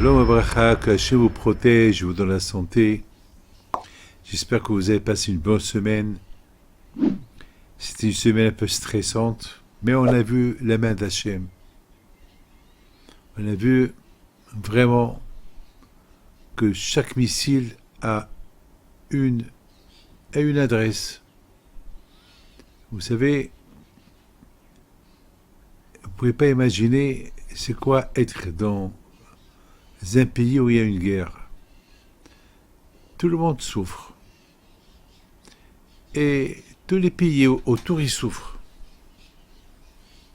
Shalom Abracha, que Hachem vous protège, vous donne la santé. J'espère que vous avez passé une bonne semaine. C'était une semaine un peu stressante, mais on a vu la main d'Hachem. On a vu vraiment que chaque missile a une adresse. Vous savez, vous ne pouvez pas imaginer c'est quoi être dans un pays où il y a une guerre. Tout le monde souffre. Et tous les pays autour, ils souffrent.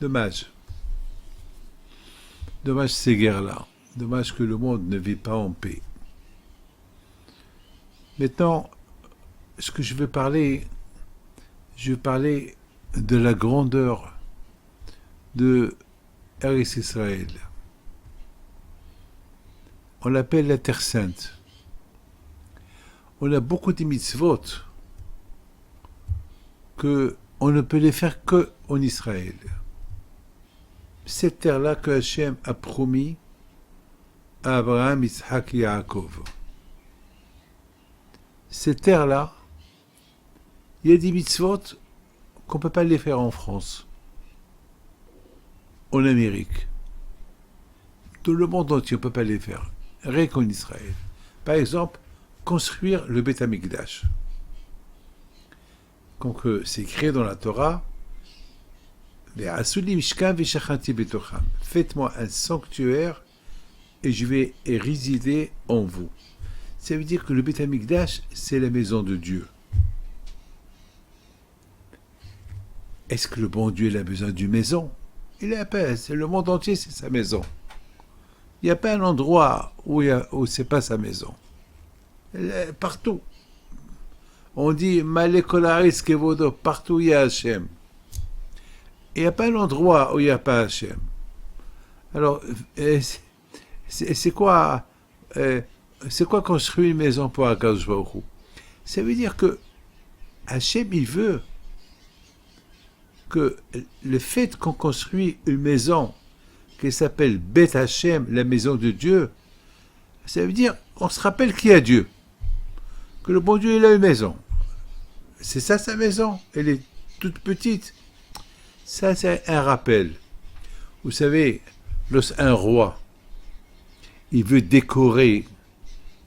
Dommage. Dommage ces guerres-là. Dommage que le monde ne vit pas en paix. Maintenant, ce que je veux parler de la grandeur de Eretz Israël. On l'appelle la Terre Sainte. On a beaucoup de mitzvot qu'on ne peut les faire qu'en Israël. Cette terre-là que Hachem a promis à Abraham, Yitzhak et Yaakov. Cette terre-là, il y a des mitzvot qu'on ne peut pas les faire en France, en Amérique. Tout le monde entier, on ne peut pas les faire. Rien qu'en Israël. Par exemple, construire le Beth Amikdash. Donc, c'est écrit dans la Torah, faites-moi un sanctuaire et je vais résider en vous. Ça veut dire que le Beth Amikdash, c'est la maison de Dieu. Est-ce que le bon Dieu il a besoin d'une maison? Il a pas, c'est le monde entier, c'est sa maison. Il n'y a pas un endroit où c'est pas sa maison. Partout. On dit Malekolaris Kevodo, partout il y a Hachem. Il n'y a pas un endroit où il n'y a pas Hachem. Alors, c'est quoi construire une maison pour Akadosh Baruch Hu? Ça veut dire que Hachem, il veut que le fait qu'on construit une maison qui s'appelle Beth Hachem, la maison de Dieu, ça veut dire on se rappelle qu'il y a Dieu, que le bon Dieu il a une maison. C'est ça sa maison, elle est toute petite. Ça c'est un rappel. Vous savez, lorsqu'un roi il veut décorer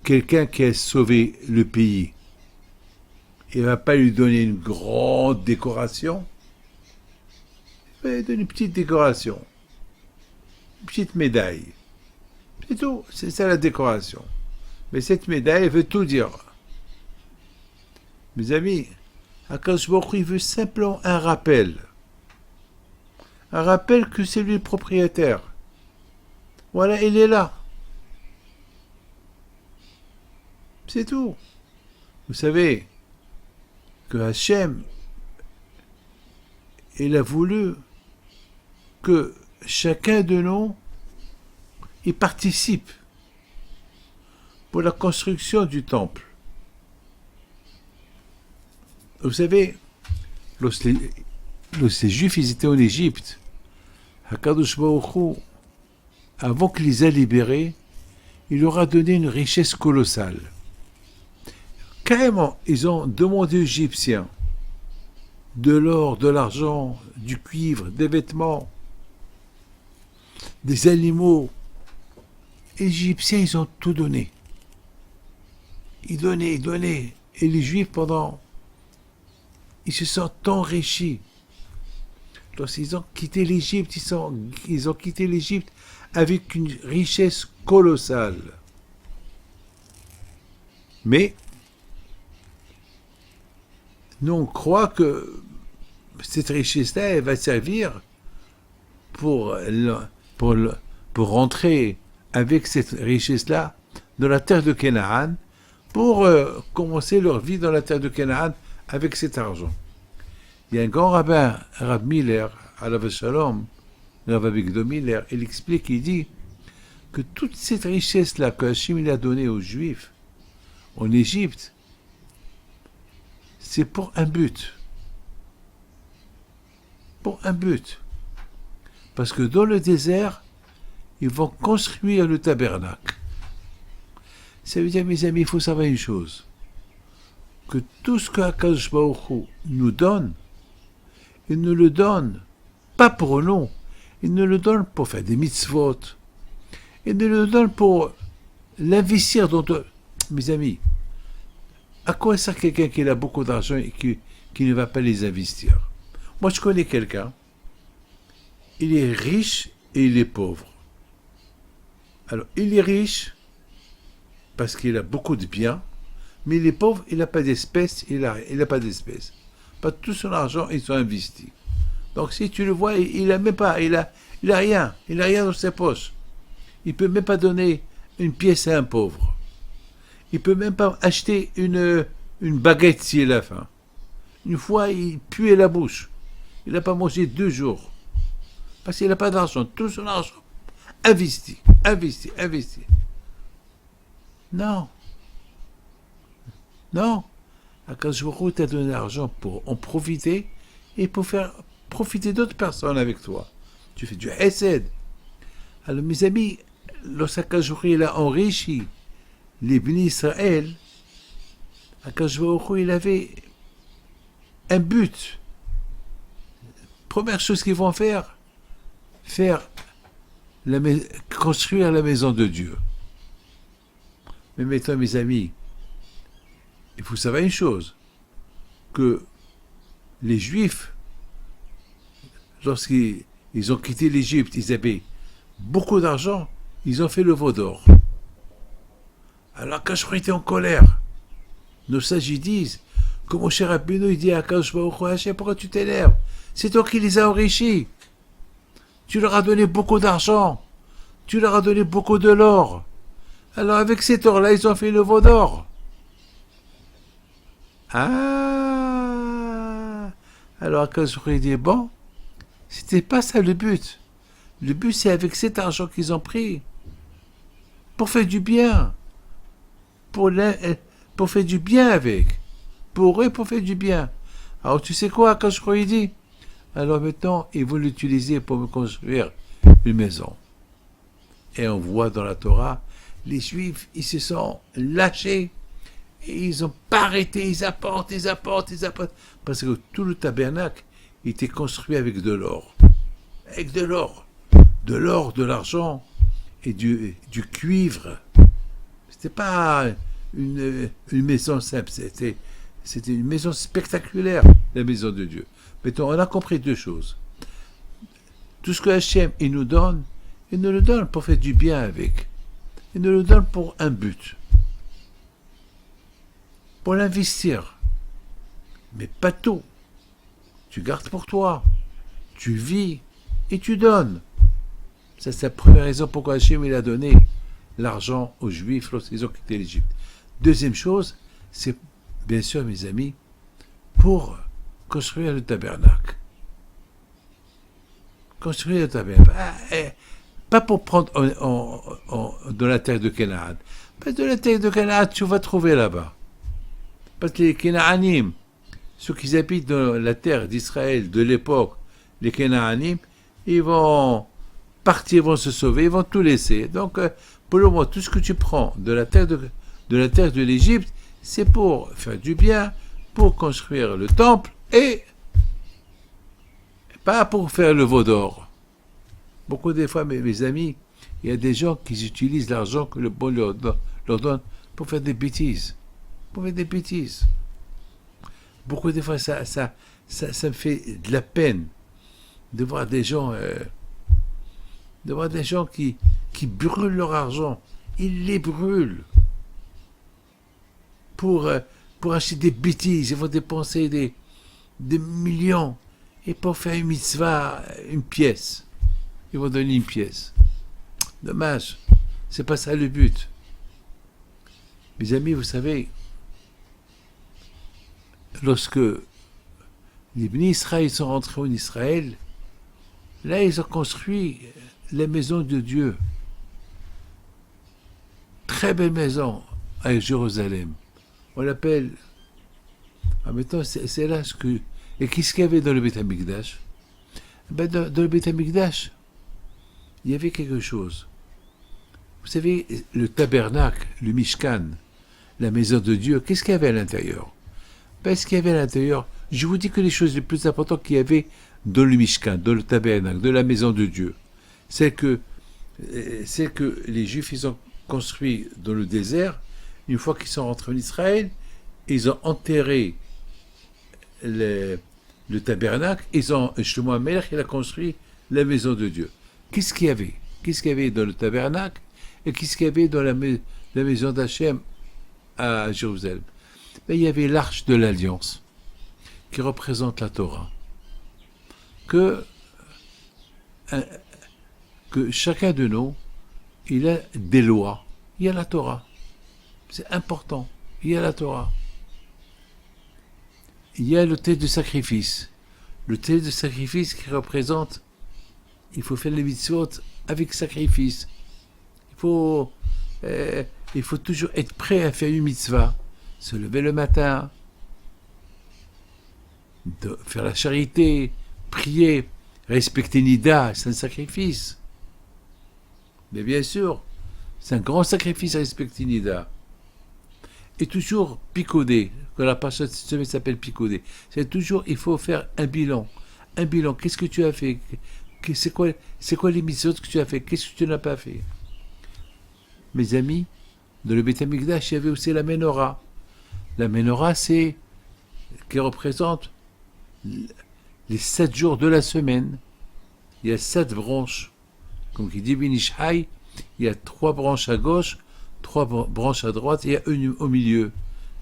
quelqu'un qui a sauvé le pays, il ne va pas lui donner une grande décoration, il va lui donner une petite décoration. Une petite médaille. C'est tout. C'est ça la décoration. Mais cette médaille, elle veut tout dire. Mes amis, Akadosh Baruch Hu, il veut simplement un rappel. Un rappel que c'est lui le propriétaire. Voilà, il est là. C'est tout. Vous savez que Hachem, il a voulu que chacun de nous y participe pour la construction du temple. Vous savez, lorsque les Juifs ils étaient en Égypte, Akadosh Baruch Hu, avant qu'il les a libérés, il leur a donné une richesse colossale. Carrément, ils ont demandé aux Égyptiens de l'or, de l'argent, du cuivre, des vêtements, des animaux. Les Égyptiens, ils ont tout donné. Ils donnaient. Et les Juifs, ils se sont enrichis. Lorsqu'ils ont quitté l'Égypte, ils ont quitté l'Égypte avec une richesse colossale. Mais, nous, on croit que cette richesse-là, elle va servir pour rentrer avec cette richesse-là dans la terre de Canaan, pour commencer leur vie dans la terre de Canaan avec cet argent. Il y a un grand rabbin, Rav Miller, Alav Shalom, Rav Avigdor Miller, il explique, il dit que toute cette richesse-là que Hachem il a donnée aux Juifs en Égypte, c'est pour un but. Pour un but. Parce que dans le désert, ils vont construire le tabernacle. Ça veut dire, mes amis, il faut savoir une chose, que tout ce qu'Akadosh Baruch Hu nous donne, il nous le donne pas pour nous, il nous le donne pour faire des mitzvot, il nous le donne pour l'investir dans... Mes amis, à quoi sert quelqu'un qui a beaucoup d'argent et qui ne va pas les investir? Moi, je connais quelqu'un, il est riche et il est pauvre. Alors, il est riche parce qu'il a beaucoup de biens, mais il est pauvre, il n'a pas d'espèces, il n'a pas d'espèces. Pas tout son argent, ils sont investis. Donc, si tu le vois, il n'a même pas, il a rien dans ses poches. Il ne peut même pas donner une pièce à un pauvre. Il ne peut même pas acheter une baguette s'il a faim. Une fois, il puait la bouche. Il n'a pas mangé 2 jours. Parce qu'il n'a pas d'argent. Tout son argent investi. Non. Akadosh Baruch Hu t'a donné l'argent pour en profiter et pour faire profiter d'autres personnes avec toi. Tu fais du hesed. Alors mes amis, lorsqu'Akadosh Baruch Hu a enrichi les bénis Israël, Akadosh Baruch Hu, il avait un but. Première chose qu'ils vont faire construire la maison de Dieu. Mais maintenant, mes amis, il faut savoir une chose, que les Juifs, lorsqu'ils ont quitté l'Égypte, ils avaient beaucoup d'argent, ils ont fait le veau d'or. Alors Akadosh Baruch Hu était en colère. Nos sages ils disent, comme mon cher Rabbeinu, il dit à Akadosh Baruch Hu, Hachem, pourquoi tu t'énerves? C'est toi qui les as enrichis. Tu leur as donné beaucoup d'argent. Tu leur as donné beaucoup de l'or. Alors avec cet or-là, ils ont fait le veau d'or. Ah. Alors Akadosh Baruch Hu dit, bon, c'était pas ça le but. Le but, c'est avec cet argent qu'ils ont pris, pour faire du bien. Pour faire du bien avec. Pour eux, pour faire du bien. Alors tu sais quoi, Akadosh Baruch Hu dit? Alors maintenant, ils vont l'utiliser pour me construire une maison. Et on voit dans la Torah, les Juifs, ils se sont lâchés et ils n'ont pas arrêté, ils apportent. Parce que tout le tabernacle était construit avec de l'or. Avec de l'or. De l'or, de l'argent et du cuivre. C'était pas une maison simple, c'était une maison spectaculaire, la maison de Dieu. Maintenant, on a compris 2 choses. Tout ce que Hachem, il nous donne le donne pour faire du bien avec. Il nous le donne pour un but. Pour l'investir. Mais pas tout. Tu gardes pour toi. Tu vis et tu donnes. Ça, c'est la première raison pourquoi Hachem, il a donné l'argent aux Juifs lorsqu'ils ont quitté l'Égypte. Deuxième chose, c'est, bien sûr, mes amis, pour construire le tabernacle. Construire le tabernacle. Pas pour prendre de la terre de Canaan. Pas de la terre de Canaan, tu vas trouver là-bas. Parce que les Canaanim, ceux qui habitent dans la terre d'Israël de l'époque, les Canaanim, ils vont partir, ils vont se sauver, ils vont tout laisser. Donc, pour le moment, tout ce que tu prends de la terre de l'Égypte, c'est pour faire du bien, pour construire le temple et pas pour faire le veau d'or. Beaucoup des fois, mes amis, il y a des gens qui utilisent l'argent que le bon leur donne pour faire des bêtises. Beaucoup des fois, ça me fait de la peine de voir des gens, qui brûlent leur argent. Ils les brûlent pour acheter des bêtises. Ils vont dépenser des millions et pour faire une mitzvah, une pièce. Ils vont donner une pièce. Dommage. C'est pas ça le but. Mes amis, vous savez, lorsque les bénis Israël sont rentrés en Israël, là, ils ont construit la maison de Dieu. Très belle maison à Jérusalem. On l'appelle... maintenant, c'est là ce que... Et qu'est-ce qu'il y avait dans le Beth Amikdash? Dans le Beth Amikdash, il y avait quelque chose. Vous Vous savez, le tabernacle, le Mishkan, la maison de Dieu, qu'est-ce qu'il y avait à l'intérieur? Ben, ce qu'il y avait à l'intérieur, je vous dis que les choses les plus importantes qu'il y avait dans le Mishkan, dans le tabernacle, de la maison de Dieu, c'est que les Juifs, ils ont construit dans le désert, une fois qu'ils sont rentrés en Israël, ils ont enterré le tabernacle, Shlomo HaMelech, il a construit la maison de Dieu. Qu'est-ce qu'il y avait? Qu'est-ce qu'il y avait dans le tabernacle et qu'est-ce qu'il y avait dans la maison d'Hachem à Jérusalem? Ben, il y avait l'arche de l'Alliance qui représente la Torah. Que chacun de nous, il a des lois. Il y a la Torah. C'est important. Il y a la Torah. Il y a le thé de sacrifice. Le thé de sacrifice qui représente, il faut faire les mitzvot avec sacrifice. Il faut toujours être prêt à faire une mitzvah. Se lever le matin, faire la charité, prier, respecter Nida, c'est un sacrifice. Mais bien sûr, c'est un grand sacrifice à respecter Nida. Et toujours picoder, que la paracha de cette semaine s'appelle picoder. C'est toujours, il faut faire un bilan. Un bilan, qu'est-ce que tu as fait? C'est quoi les mitzvot que tu as fait? Qu'est-ce que tu n'as pas fait? Mes amis, dans le Beth Amikdash, il y avait aussi la menorah. La menorah, c'est qui représente les 7 jours de la semaine. Il y a 7 branches. Comme qui dit Binishai, il y a 3 branches à gauche, 3 branches à droite, et il y a une au milieu,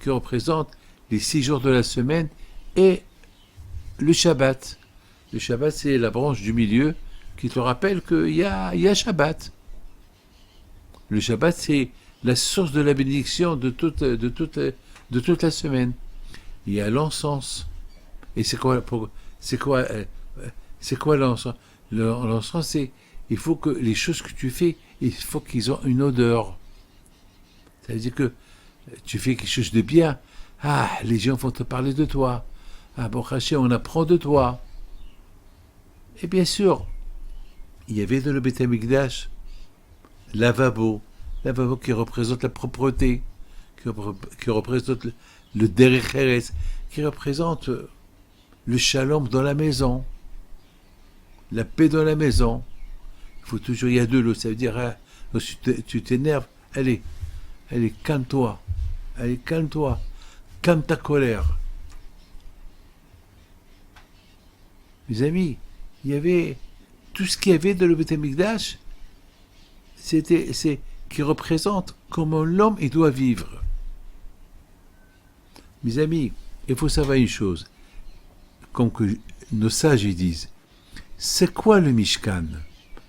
qui représente les 6 jours de la semaine et le Shabbat. Le Shabbat, c'est la branche du milieu qui te rappelle qu'il y a Shabbat. Le Shabbat, c'est la source de la bénédiction de toute la semaine. Il y a l'encens. Et c'est quoi l'encens? L'encens, c'est il faut que les choses que tu fais, il faut qu'ils aient une odeur. Ça veut dire que tu fais quelque chose de bien. Ah, les gens vont te parler de toi. Ah, bon, Hachem, on apprend de toi. Et bien sûr, il y avait dans le Beth Amikdash lavabo qui représente la propreté, qui représente le derech eretz, qui représente le shalom dans la maison, la paix dans la maison. Il faut toujours, il y a de l'eau, ça veut dire, hein, tu t'énerves, allez, calme-toi, calme ta colère. Mes amis, il y avait tout ce qu'il y avait dans le Beth Amikdash, c'est qui représente comment l'homme il doit vivre. Mes amis, il faut savoir une chose, comme que nos sages ils disent, c'est quoi le Mishkan?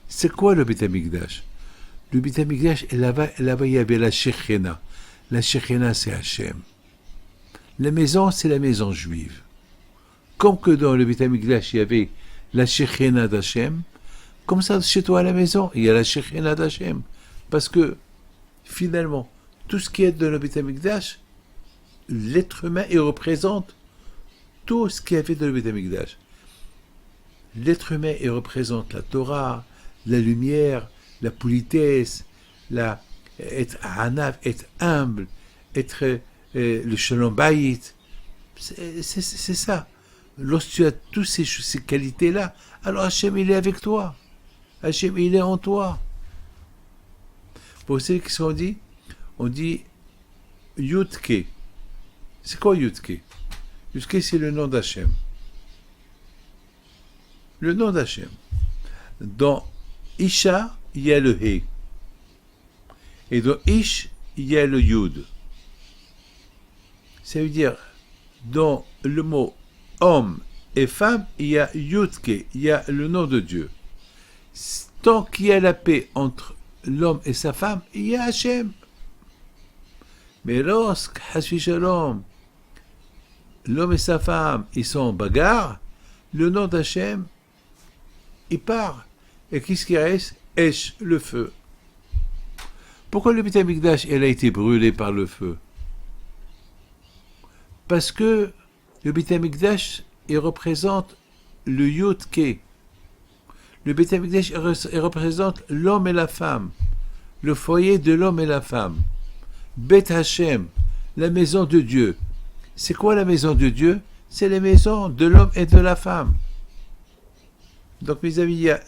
C'est quoi le Beth Amikdash? Le Beth Amikdash, là-bas, il y avait la Shekhinah. La Shekhinah, c'est Hachem. La maison, c'est la maison juive. Comme que dans le Beth Amikdash, il y avait la Shekhinah d'Hachem, comme ça, chez toi à la maison, il y a la Shekhinah d'Hachem. Parce que, finalement, tout ce qui est dans le Beth Amikdash, l'être humain, il représente tout ce qu'il y avait dans le Beth Amikdash. L'être humain, il représente la Torah, la lumière, la politesse, être hanaf, être humble, être le shalom bayit. C'est ça. Lorsque tu as toutes ces qualités-là, alors Hachem, il est avec toi. Hachem, il est en toi. Vous savez qu'est-ce qu'on dit? On dit Yudke. C'est quoi Yudke? Yudke, c'est le nom d'Hachem. Le nom d'Hachem. Dans Isha, il y a le He. Et dans Ish, il y a le Yud. Ça veut dire, dans le mot homme et femme, il y a Yudke, il y a le nom de Dieu. Tant qu'il y a la paix entre l'homme et sa femme, il y a Hachem. Mais lorsque, Hasbi Shalom, l'homme et sa femme, ils sont en bagarre, le nom d'Hachem, il part. Et qu'est-ce qui reste? Esh, le feu. Pourquoi le Beth Amikdash, elle a été brûlée par le feu? Parce que le Beth Amikdash, il représente le Yud-Ke. Le Beth Amikdash, il représente l'homme et la femme. le foyer de l'homme et la femme. Bet Hashem, la maison de Dieu. C'est quoi la maison de Dieu? C'est la maison de l'homme et de la femme. Donc, mes amis, il y a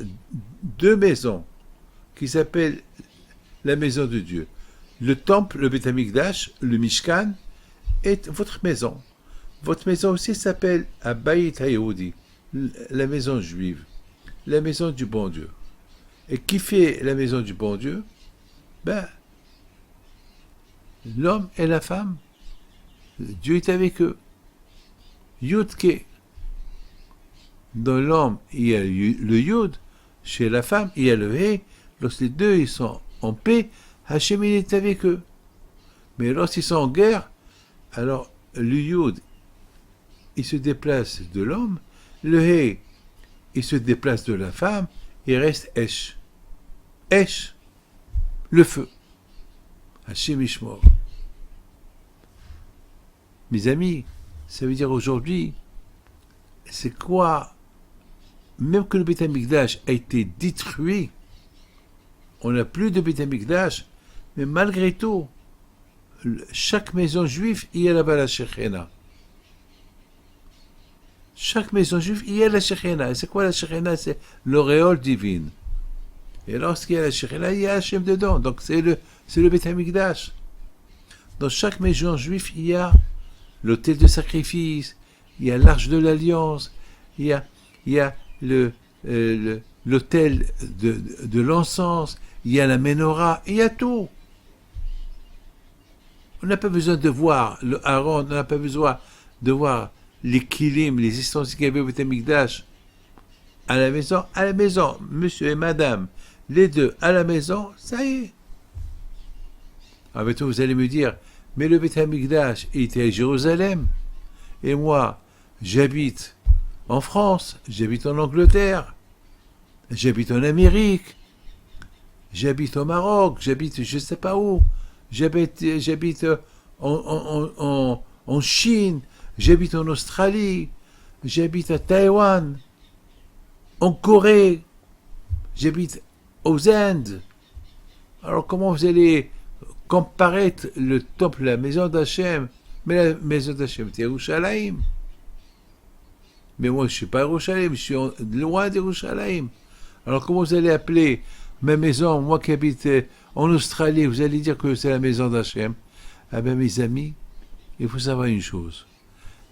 deux maisons qui s'appellent la maison de Dieu. Le temple, le Beth Amikdash, le Mishkan, est votre maison. Votre maison aussi s'appelle Abayit HaYehudi, la maison juive, la maison du bon Dieu. Et qui fait la maison du bon Dieu? Ben, l'homme et la femme. Dieu est avec eux. Yudke. Dans l'homme, il y a le Yud. Chez la femme, il y a le He. Lorsque les deux ils sont en paix, Hachem il est avec eux. Mais lorsqu'ils sont en guerre, alors le Yud, il se déplace de l'homme. Le He, il se déplace de la femme. Il reste Esh. Esh, le feu. Hachem Ishmor. Mes amis, ça veut dire aujourd'hui, c'est quoi? Même que le Beth Amikdash a été détruit, on n'a plus de Beth Amikdash, mais malgré tout, chaque maison juive, il y a là-bas la Shekhinah. Chaque maison juive, il y a la Shekhinah. Et c'est quoi la Shekhinah? C'est l'auréole divine. Et lorsqu'il y a la Shekhinah, il y a Hachem dedans. Donc c'est le Beth Amikdash. Dans chaque maison juive, il y a l'autel de sacrifice, il y a l'arche de l'alliance, il y a l'autel de l'encens, il y a la menorah, il y a tout. On n'a pas besoin de voir le Aaron, on n'a pas besoin de voir les kilim, les ustensiles qu'il y avait au Beth Amikdash. À la maison, monsieur et madame, les deux à la maison, ça y est. Avec tout, vous allez me dire, mais le Beth Amikdash était à Jérusalem, et moi, j'habite en France, j'habite en Angleterre, j'habite en Amérique, j'habite au Maroc, j'habite je ne sais pas où, j'habite en Chine, j'habite en Australie, j'habite à Taïwan, en Corée, j'habite aux Indes. Alors comment vous allez comparer le temple, la maison d'Hachem? Mais la maison d'Hachem, c'est Yerushalayim. Mais moi, je ne suis pas à Yerushalayim, je suis loin d'Yerushalayim. Alors comment vous allez appeler ma maison, moi qui habite en Australie, vous allez dire que c'est la maison d'Hachem? Ah ben mes amis, il faut savoir une chose.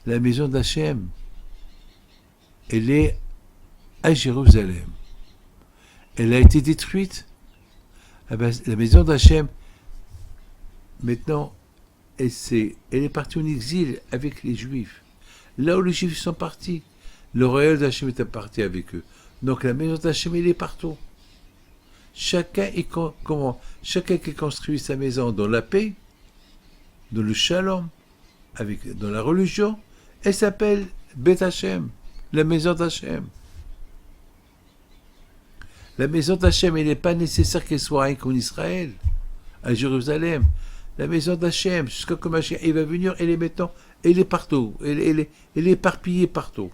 La maison d'Hachem, elle est à Jérusalem. Elle a été détruite. Ah ben, la maison d'Hachem, maintenant, elle est partie en exil avec les Juifs. Là où les Juifs sont partis, le royaume d'Hachem est parti avec eux. Donc la maison d'Hachem, elle est partout. Chacun qui construit sa maison dans la paix, dans le shalom, dans la religion, elle s'appelle Beth Hashem, la maison d'Hachem. La maison d'Hachem, il n'est pas nécessaire qu'elle soit rien qu'en Israël, à Jérusalem. La maison d'Hachem, jusqu'à que Mashiach il va venir, elle est partout, elle est éparpillée partout.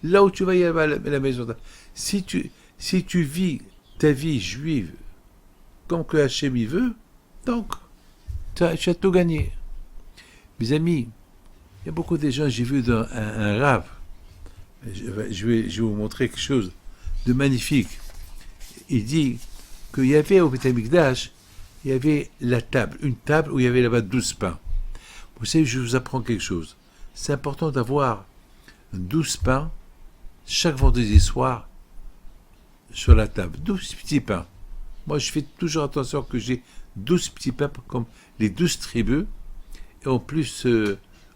Là où tu vas y avoir la maison d'Hachem. Si tu vis ta vie juive comme que Hachem y veut, donc tu as tout gagné. Mes amis, il y a beaucoup de gens, j'ai vu dans un rave, je vais vous montrer quelque chose de magnifique. Il dit qu'il y avait au Beth Amikdash, il y avait la table, une table où il y avait là-bas 12 pains. Vous savez, je vous apprends quelque chose. C'est important d'avoir 12 pains chaque vendredi soir sur la table. 12 petits pains. Moi, je fais toujours attention que j'ai 12 petits pains comme les 12 tribus. Et en plus,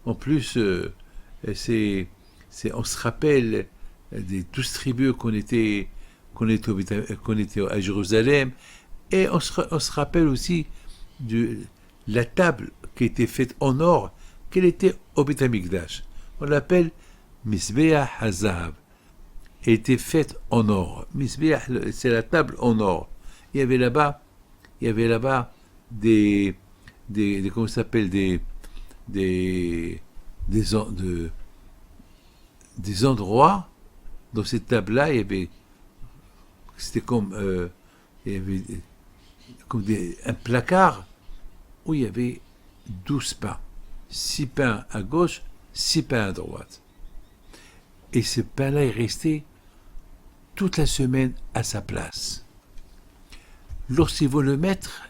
on se rappelle des 12 tribus qu'on était à Jérusalem. Et on se rappelle aussi de la table qui était faite en or, qu'elle était au Beth Amikdash. On l'appelle Mizbeach HaZahav. Elle était faite en or. Mizbeach, c'est la table en or. Il y avait là-bas des comment ça s'appelle, des endroits dans cette table-là. C'était comme il y avait un placard où il y avait 12 pains. 6 pains à gauche, 6 pains à droite. Et ce pain-là est resté toute la semaine à sa place. Lorsqu'ils vont le mettre,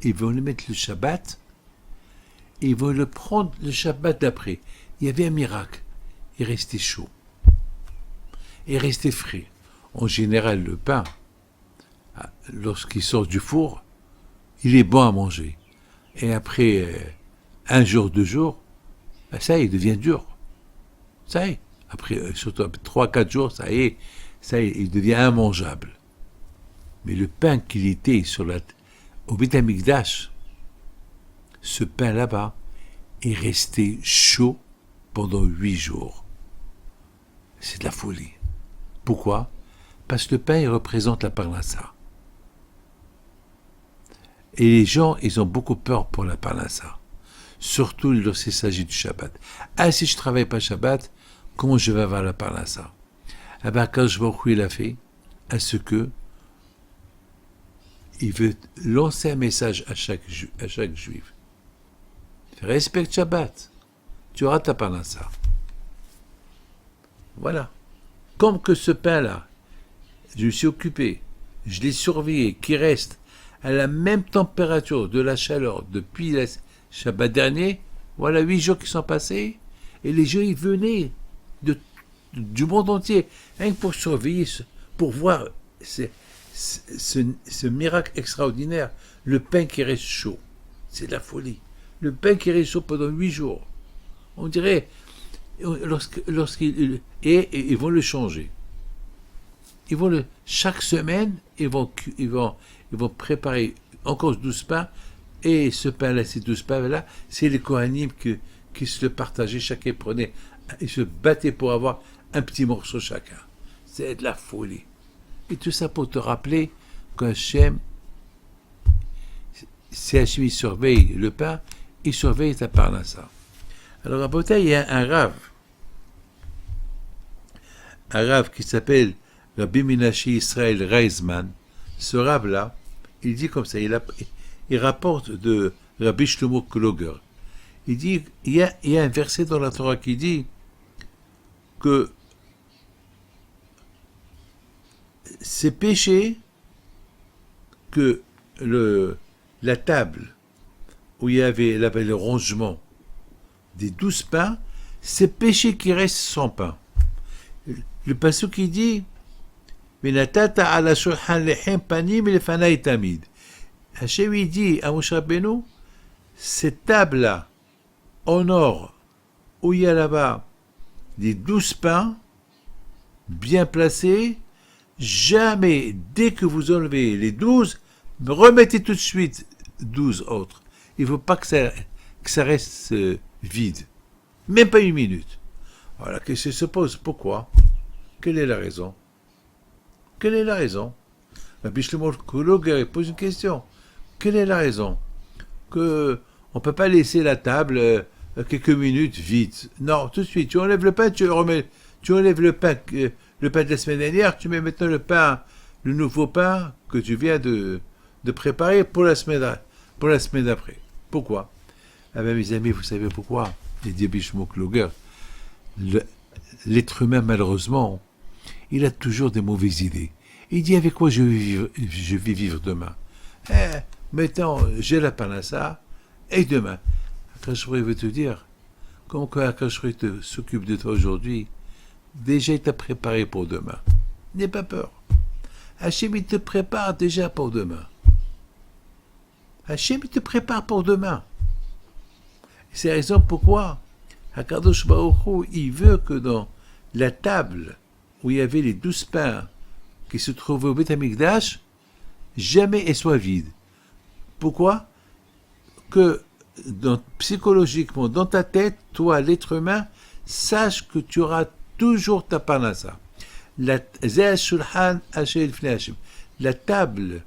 le Shabbat, et ils vont le prendre le Shabbat d'après. Il y avait un miracle. Il restait chaud. Il restait frais. En général, le pain, lorsqu'il sort du four, il est bon à manger. Et après un jour, 2 jours, ça y est, il devient dur. Ça y est. Après, surtout après 3-4 jours, ça y est, il devient immangeable. Mais le pain qu'il était au Beth Amikdash, ce pain là-bas est resté chaud pendant 8 jours. C'est de la folie. Pourquoi? Parce que le pain, il représente la parnassa. Et les gens, ils ont beaucoup peur pour la parnassa. Surtout lorsqu'il s'agit du Shabbat. Ah, si je ne travaille pas Shabbat, comment je vais avoir la parnassa? Eh bien, quand je vois il a fait, à ce que il veut lancer un message à chaque juif. Respecte Shabbat. Tu auras ta parnassa. Voilà. Comme que ce pain-là, je me suis occupé, je l'ai surveillé, qui reste à la même température de la chaleur depuis le Shabbat dernier, voilà 8 jours qui sont passés, et les gens, ils venaient du monde entier, rien que pour surveiller, pour voir ce miracle extraordinaire, le pain qui reste chaud. C'est de la folie. Le pain qui reste chaud pendant 8 jours. On dirait, ils vont le changer. Chaque semaine, ils vont préparer encore 12 pains, et ce pain-là, ces 12 pains-là, c'est les Kohanim qui se le partageaient, chacun prenait, ils se battaient pour avoir un petit morceau chacun. C'est de la folie. Et tout ça pour te rappeler qu'Hachem, si Hachem surveille le pain, il surveille ta parnassa. Alors à Botha, il y a un Rav qui s'appelle Rabbi Menashe Israël Reisman. Ce Rav-là, il dit comme ça, il rapporte de Rabbi Shlomo Kloger. Il dit, il y a un verset dans la Torah qui dit que c'est péché que la table où il y avait le rangement des 12 pains, c'est péché qui reste sans pain. Le passage qui dit Venatata ala shulchan lechem panim lefanai tamid. Hachem il dit à Moshe Rabbeinu, cette table-là, en or, où il y a là-bas des 12 pains, bien placés, jamais, dès que vous enlevez les 12, remettez tout de suite 12 autres. Il ne faut pas que ça reste vide. Même pas 1 minute. Voilà, la question se pose. Pourquoi? Quelle est la raison? Quelle est la raison? Rabbi Shlomo Kloger pose une question. Quelle est la raison? Que on ne peut pas laisser la table quelques minutes vide. Non, tout de suite, tu enlèves le pain, tu enlèves le pain de la semaine dernière, tu mets maintenant le nouveau pain que tu viens de préparer pour la semaine d'après. Pourquoi? Ah ben mes amis, vous savez pourquoi? Il dit Rabbi Shlomo Kloger, l'être humain, malheureusement, il a toujours des mauvaises idées. Il dit avec quoi je vais vivre demain? Maintenant, j'ai la parnassa, et demain, Akash veut te dire, comme Akash s'occupe de toi aujourd'hui, déjà il t'a préparé pour demain. N'aie pas peur. Hachem, il te prépare déjà pour demain. Hachem, il te prépare pour demain. C'est la raison pourquoi Akadosh Baruch Hu, il veut que dans la table où il y avait les 12 pains qui se trouvaient au Beth Amikdash, jamais elle soit vide. Pourquoi? Que psychologiquement, dans ta tête, toi, l'être humain, sache que tu auras toujours ta parnassa. La table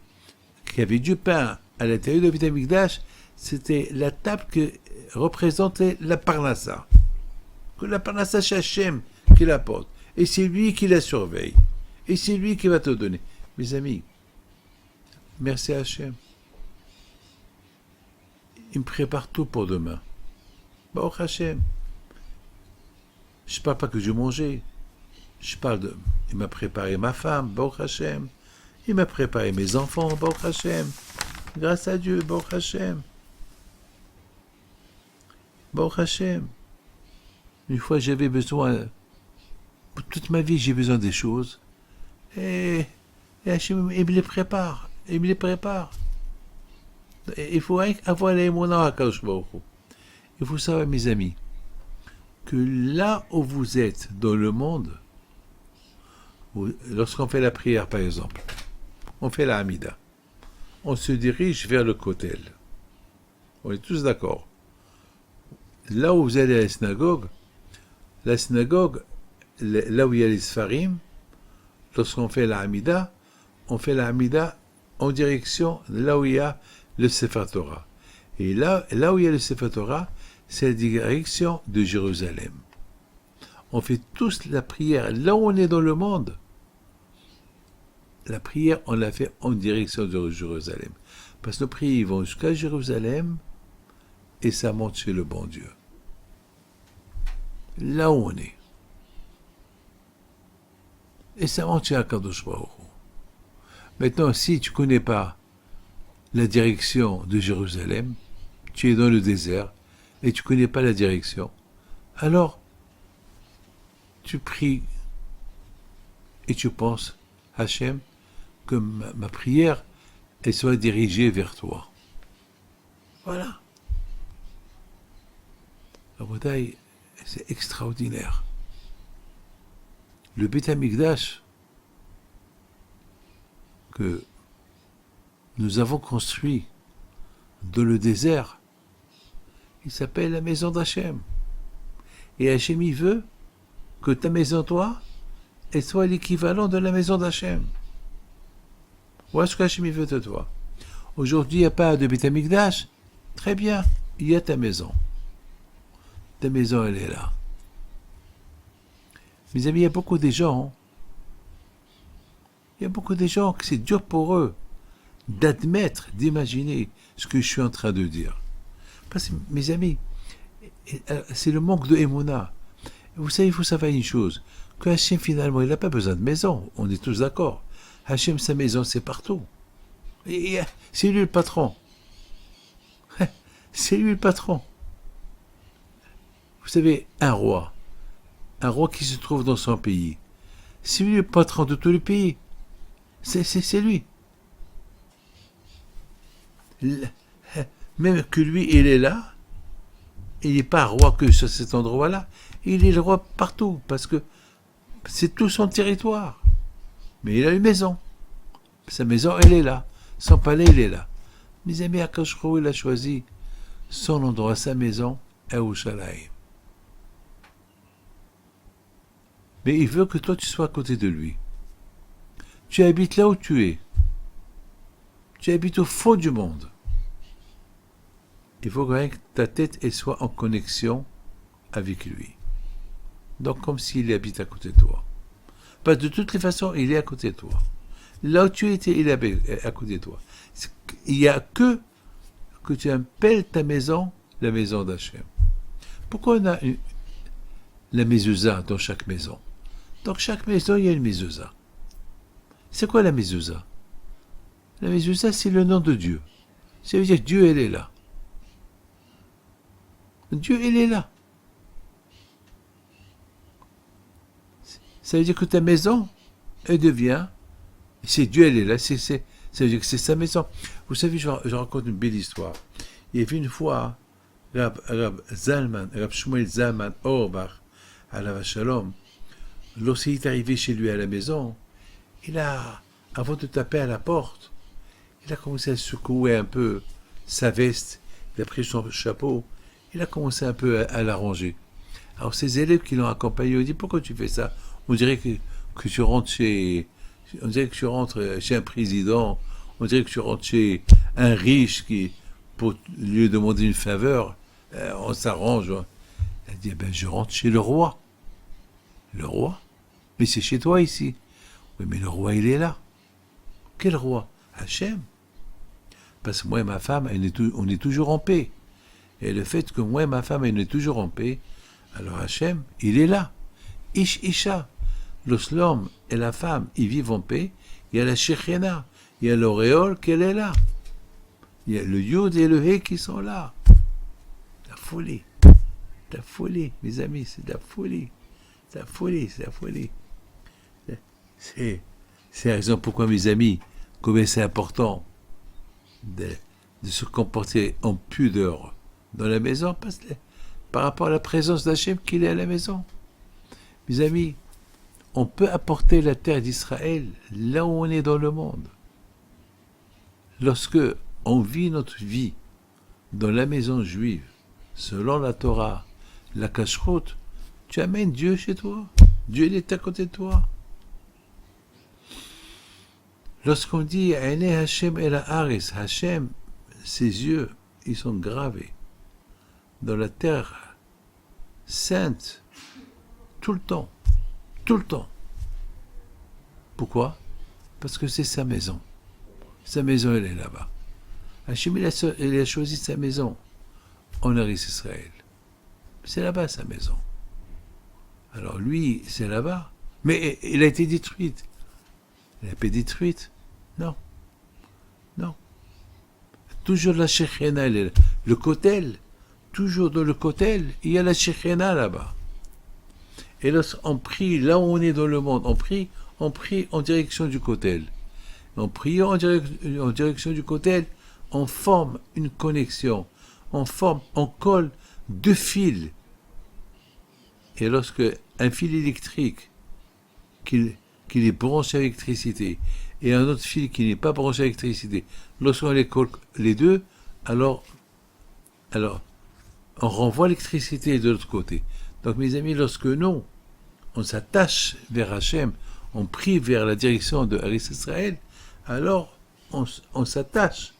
qui avait du pain à l'intérieur du Beth Amikdash, c'était la table qui représentait la parnassa. Que la parnassa, c'est Hachem qui la porte. Et c'est lui qui la surveille. Et c'est lui qui va te donner. Mes amis, merci à Hachem. il me prépare tout pour demain. Baruch Hashem. Je parle pas que je mangeais. Je parle de... Il m'a préparé ma femme, Baruch Hashem. Il m'a préparé mes enfants, Baruch Hashem. Grâce à Dieu, Baruch Hashem. Baruch Hashem. Une fois, j'avais besoin... Pour toute ma vie, j'ai besoin des choses. Et Hashem, il me les prépare. Il me les prépare. Il faut avoir les monas à Kadosh Baruch Hu. Il faut savoir, mes amis, que là où vous êtes dans le monde, lorsqu'on fait la prière, par exemple, on fait la Hamida, on se dirige vers le kotel. On est tous d'accord. Là où vous allez à la synagogue, là où il y a les Sfarim, lorsqu'on fait la Hamida, on fait la Hamida en direction de là où il y a le Sefer Torah. Et là où il y a le Sefer Torah, c'est la direction de Jérusalem. On fait tous la prière. Là où on est dans le monde, la prière, on la fait en direction de Jérusalem. Parce que nos prières vont jusqu'à Jérusalem et ça monte chez le bon Dieu. Là où on est. Et ça monte chez Akadosh Baruch Hu. Maintenant, si tu ne connais pas la direction de Jérusalem, tu es dans le désert et tu ne connais pas la direction, alors tu pries et tu penses, Hachem, que ma prière elle soit dirigée vers toi. Voilà. La bataille, c'est extraordinaire. Le Beth Amikdash que nous avons construit dans le désert, il s'appelle la maison d'Hachem. Et Hachem, il veut que ta maison, toi, elle soit l'équivalent de la maison d'Hachem. Voilà ce qu'Hachem veut de toi. Aujourd'hui, il n'y a pas de Beth Amikdash. Très bien, il y a ta maison. Ta maison, elle est là. Mes amis, il y a beaucoup de gens. Il y a beaucoup de gens que c'est dur pour eux d'admettre, d'imaginer ce que je suis en train de dire. Parce que, mes amis, c'est le manque de Emouna. Vous savez, il faut savoir une chose, que Hachem, finalement, il n'a pas besoin de maison. On est tous d'accord. Hachem, sa maison, c'est partout. Et c'est lui le patron. C'est lui le patron. Vous savez, un roi qui se trouve dans son pays, c'est lui le patron de tout le pays. C'est lui. Même que lui, il est là, il n'est pas roi que sur cet endroit-là, il est le roi partout, parce que c'est tout son territoire. Mais il a une maison. Sa maison, elle est là. Son palais, il est là. Mes amis, Akadosh Baruch Hu, il a choisi son endroit, sa maison, à Yerushalayim. Mais il veut que toi, tu sois à côté de lui. Tu habites là où tu es. Tu habites au fond du monde. Il faut quand même que ta tête elle soit en connexion avec lui. Donc, comme s'il habite à côté de toi. Parce que de toutes les façons, il est à côté de toi. Là où tu étais, il est à côté de toi. Il n'y a que tu appelles ta maison la maison d'Hachem. Pourquoi on a la mezouza dans chaque maison? Dans chaque maison, il y a une mezouza. C'est quoi la mezouza? La mezouza, c'est le nom de Dieu. Ça veut dire que Dieu, il est là. Dieu, il est là. Ça veut dire que ta maison, elle devient, c'est Dieu, elle est là, ça veut dire que c'est sa maison. Vous savez, je raconte une belle histoire. Il y avait une fois, Rab Shmuel Zalman Auerbach, alav shalom, lorsqu'il est arrivé chez lui à la maison, avant de taper à la porte, il a commencé à secouer un peu sa veste, il a pris son chapeau, il a commencé un peu à l'arranger. Alors ses élèves qui l'ont accompagné ont dit, pourquoi tu fais ça? On dirait que tu rentres chez un président, on dirait que tu rentres chez un riche qui, pour lui demander une faveur, on s'arrange. Il a dit, je rentre chez le roi. Le roi? Mais c'est chez toi ici. Oui, mais le roi, il est là. Quel roi? Hachem. Parce que moi et ma femme, on est toujours en paix. Et le fait que moi et ma femme, elle est toujours en paix, alors Hachem, il est là. Ish Isha. L'homme et la femme, ils vivent en paix. Il y a la Shekhina, il y a l'auréole qu'elle est là. Il y a le Yud et le He qui sont là. La folie. La folie, mes amis, c'est de la folie. C'est la folie, c'est la folie. C'est la raison pourquoi, mes amis, combien c'est important de se comporter en pudeur dans la maison, par rapport à la présence d'Hachem qu'il est à la maison. Mes amis, on peut apporter la terre d'Israël là où on est dans le monde. Lorsque on vit notre vie dans la maison juive, selon la Torah, la cacheroute, tu amènes Dieu chez toi. Dieu il est à côté de toi. Lorsqu'on dit Aine Hachem el Haaretz, Hachem, ses yeux, ils sont gravés dans la terre sainte tout le temps. Tout le temps. Pourquoi? Parce que c'est sa maison. Sa maison, elle est là-bas. Hachem, il a choisi sa maison en Eretz Israël. C'est là-bas sa maison. Alors lui, c'est là-bas. Mais il a été détruite. Elle n'a pas été détruite. Non. Non. Toujours la Shekhina, le kotel. Toujours dans le kotel, il y a la Shekhina là-bas. Et lorsqu'on prie, là où on est dans le monde, on prie en direction du kotel. En priant en direction du kotel, on forme une connexion. On colle deux fils. Et lorsque un fil électrique qui est branché à l'électricité et un autre fil qui n'est pas branché à l'électricité, lorsqu'on les colle les deux, alors on renvoie l'électricité de l'autre côté. Donc mes amis, lorsque nous, on s'attache vers Hachem, on prie vers la direction de Eretz Israël, alors on s'attache,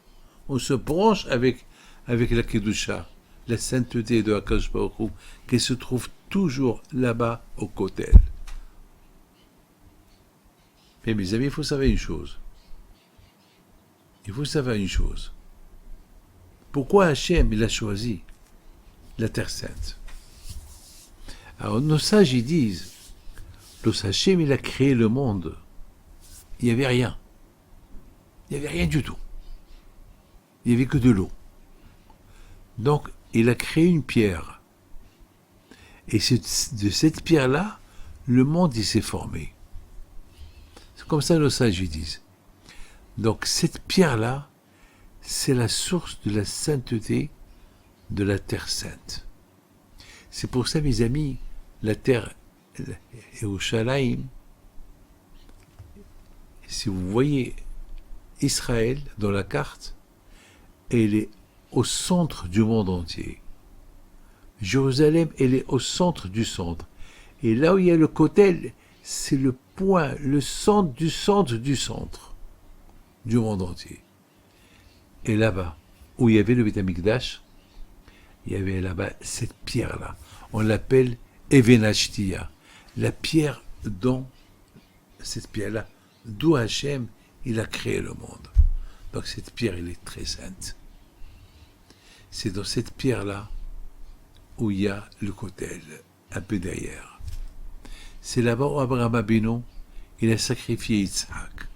on se branche avec la Kedusha, la sainteté de Akadosh Baruch Hu, qui se trouve toujours là-bas au kotel. Mais mes amis, il faut savoir une chose. Il faut savoir une chose. Pourquoi Hachem, il a choisi la Terre Sainte? Alors nos sages, ils disent, Hachem, il a créé le monde. Il n'y avait rien. Il n'y avait rien du tout. Il n'y avait que de l'eau. Donc, il a créé une pierre. Et c'est de cette pierre-là, le monde, il s'est formé. C'est comme ça nos sages, ils disent. Donc, cette pierre-là, c'est la source de la sainteté de la Terre Sainte. C'est pour ça, mes amis, la terre Yerushalayim, si vous voyez Israël dans la carte, elle est au centre du monde entier. Jérusalem, elle est au centre du centre. Et là où il y a le kotel, c'est le point, le centre du centre du centre du monde entier. Et là-bas, où il y avait le Beth Amikdash, il y avait là-bas cette pierre-là. On l'appelle Even Hashtia, la pierre dont, cette pierre-là, d'où Hachem, il a créé le monde. Donc cette pierre, elle est très sainte. C'est dans cette pierre-là où il y a le kotel, un peu derrière. C'est là-bas où Abraham Abinu, il a sacrifié Yitzhak.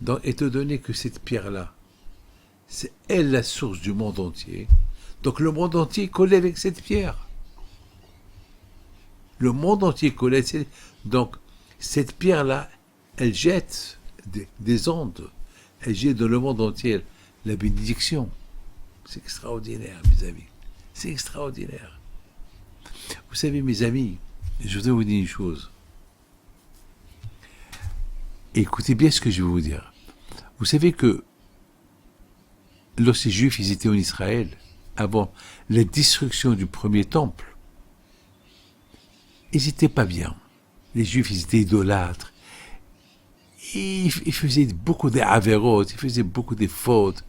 Donc, étant donné que cette pierre-là, c'est elle la source du monde entier, donc le monde entier est collé avec cette pierre. Le monde entier est collé. Donc, cette pierre-là, elle jette des ondes. Elle jette dans le monde entier la bénédiction. C'est extraordinaire, mes amis. C'est extraordinaire. Vous savez, mes amis, je voudrais vous dire une chose. Écoutez bien ce que je vais vous dire. Vous savez que lorsque les Juifs étaient en Israël, avant la destruction du premier temple, ils n'étaient pas bien. Les Juifs, ils étaient idolâtres. Ils faisaient beaucoup d'avérotes, ils faisaient beaucoup de fautes.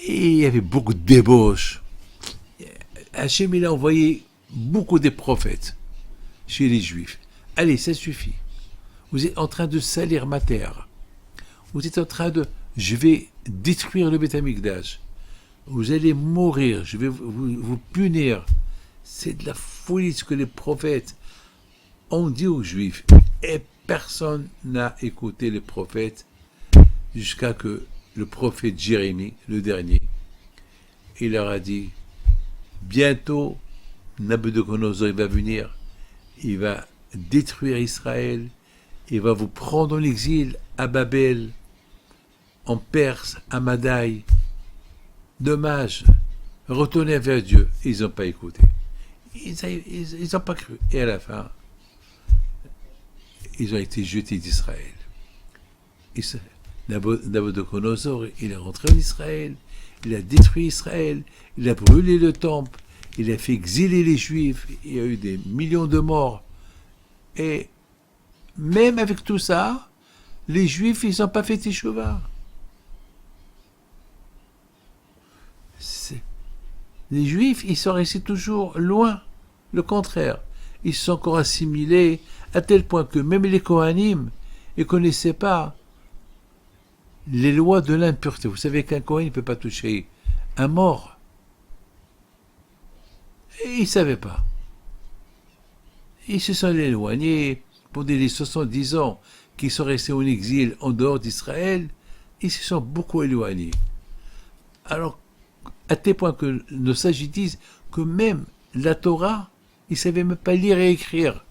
Et il y avait beaucoup de débauches. Hachem, il a envoyé beaucoup de prophètes chez les Juifs. Allez, ça suffit. Vous êtes en train de salir ma terre. Vous êtes en train de... Je vais détruire le Beth Amikdash. vous allez mourir, je vais vous punir. C'est de la folie ce que les prophètes ont dit aux Juifs. Et personne n'a écouté les prophètes jusqu'à que le prophète Jérémie, le dernier, il leur a dit, bientôt, Nabucodonosor va venir, il va détruire Israël, il va vous prendre en exil à Babel, en Perse, à Madaï. Dommage, retournez vers Dieu. Ils n'ont pas écouté. Ils n'ont pas cru. Et à la fin, ils ont été jetés d'Israël. Nabucodonosor, il est rentré en Israël, il a détruit Israël, il a brûlé le temple, il a fait exiler les Juifs, il y a eu des millions de morts. Et même avec tout ça, les Juifs, ils n'ont pas fait Teshuvah. Les Juifs, ils sont restés toujours loin. Le contraire, ils se sont encore assimilés à tel point que même les Kohanim, ils ne connaissaient pas les lois de l'impureté. Vous savez qu'un Kohen ne peut pas toucher un mort. Et ils ne savaient pas. Ils se sont éloignés pendant les 70 ans qu'ils sont restés en exil en dehors d'Israël. Ils se sont beaucoup éloignés. Alors, à tel point que nos sages disent que même la Torah, ils ne savaient même pas lire et écrire.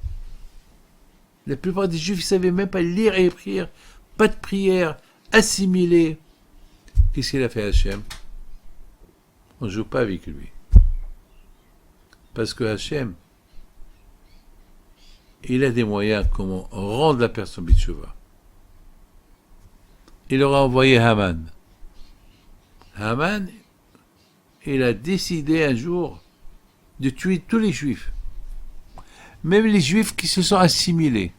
La plupart des Juifs ne savaient même pas lire et écrire. Pas de prière, assimilé. Qu'est-ce qu'il a fait Hachem? On ne joue pas avec lui. Parce que Hachem, il a des moyens comment rendre la personne Bitchouva. Il leur a envoyé Haman. Haman, il a décidé un jour de tuer tous les Juifs. Même les Juifs qui se sont assimilés.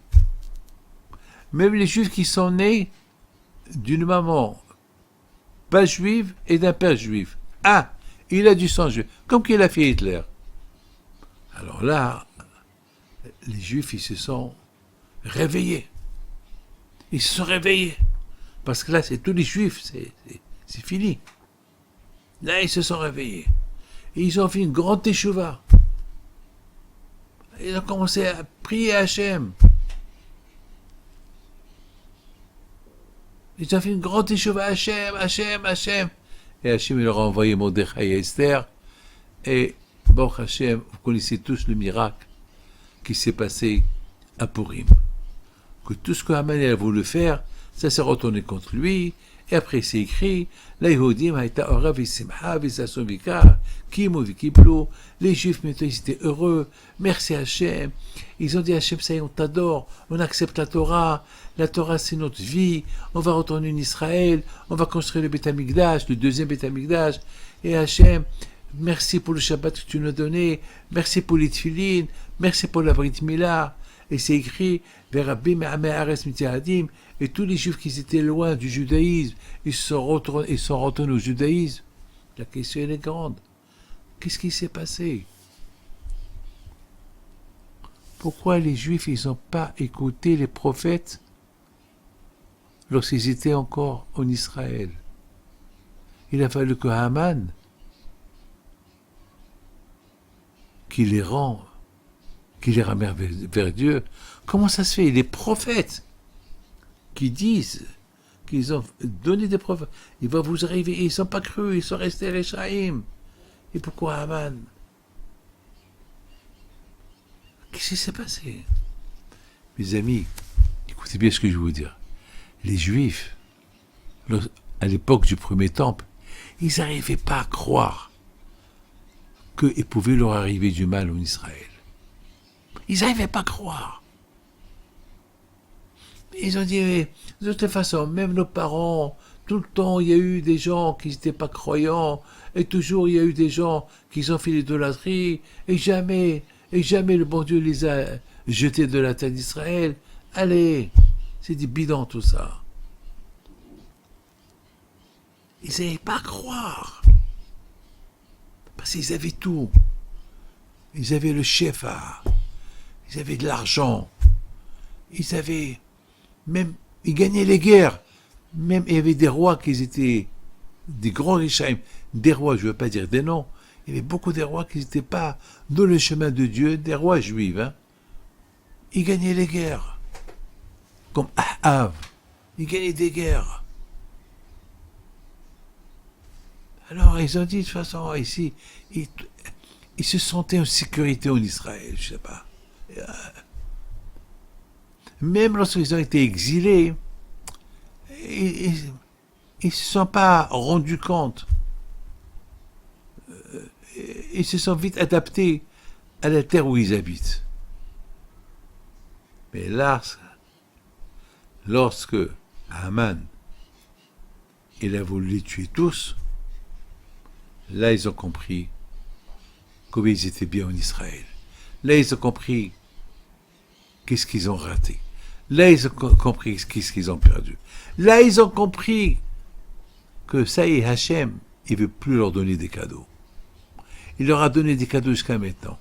Même les Juifs qui sont nés d'une maman pas juive et d'un père juif. Ah, il a du sang juif, comme qu'il a fait Hitler. Alors là, les Juifs, ils se sont réveillés. Ils se sont réveillés. Parce que là, c'est tous les Juifs, c'est fini. Là, ils se sont réveillés. Et ils ont fait une grande teshuva. Ils ont commencé à prier Hachem. Ils ont fait une grande teshuva, Hachem, Hachem, Hachem. Et Hachem, il leur a envoyé Mordechai et Esther. Et, bon, Hachem, vous connaissez tous le miracle qui s'est passé à Purim. Que tout ce que Haman a voulu faire, ça s'est retourné contre lui. Et après, c'est écrit, les Juifs, maintenant, ils étaient heureux. Merci Hachem. Ils ont dit, Hachem, ça y est, on t'adore. On accepte la Torah. La Torah, c'est notre vie. On va retourner en Israël. On va construire le Beth Amikdash, le deuxième Beth Amikdash. Et Hachem, merci pour le Shabbat que tu nous as donné. Merci pour les tefilines. Merci pour la Brit Mila. Et c'est écrit, et tous les Juifs qui étaient loin du judaïsme, ils sont retournés au judaïsme. La question elle est grande. Qu'est-ce qui s'est passé? Pourquoi les Juifs ils n'ont pas écouté les prophètes lorsqu'ils étaient encore en Israël? Il a fallu que Haman qui les ramène vers Dieu. Comment ça se fait? Les prophètes qui disent qu'ils ont donné des preuves, il va vous arriver, ils ne sont pas crus, ils sont restés Réchaïm. Et pourquoi Haman? Qu'est-ce qui s'est passé? Mes amis, écoutez bien ce que je vais vous dire. Les Juifs, à l'époque du premier temple, ils n'arrivaient pas à croire qu'il pouvait leur arriver du mal en Israël. Ils n'arrivaient pas à croire. Ils ont dit, mais, de toute façon, même nos parents, tout le temps, il y a eu des gens qui n'étaient pas croyants, et toujours il y a eu des gens qui ont fait l'idolâtrie, et jamais le bon Dieu les a jetés de la terre d'Israël. Allez, c'est des bidons tout ça. Ils n'avaient pas à croire. Parce qu'ils avaient tout. Ils avaient le shefa. Ils avaient de l'argent. Ils avaient... Même, ils gagnaient les guerres. Même, il y avait des rois qui étaient des grands richaim. des rois, je ne veux pas dire des noms, il y avait beaucoup de rois qui n'étaient pas dans le chemin de Dieu, des rois juifs. Hein. Ils gagnaient les guerres. Comme Ahav, il gagnait des guerres. Alors ils ont dit, de toute façon, ici, ils se sentaient en sécurité en Israël, je ne sais pas. Même lorsqu'ils ont été exilés, ils ne se sont pas rendus compte. Ils se sont vite adaptés à la terre où ils habitent. Mais là, lorsque Haman, il a voulu les tuer tous, là ils ont compris combien ils étaient bien en Israël. Là ils ont compris qu'est-ce qu'ils ont raté. Là ils ont compris qu'est-ce qu'ils ont perdu. Là ils ont compris que ça y est, Hachem, il ne veut plus leur donner des cadeaux. Il leur a donné des cadeaux jusqu'à maintenant.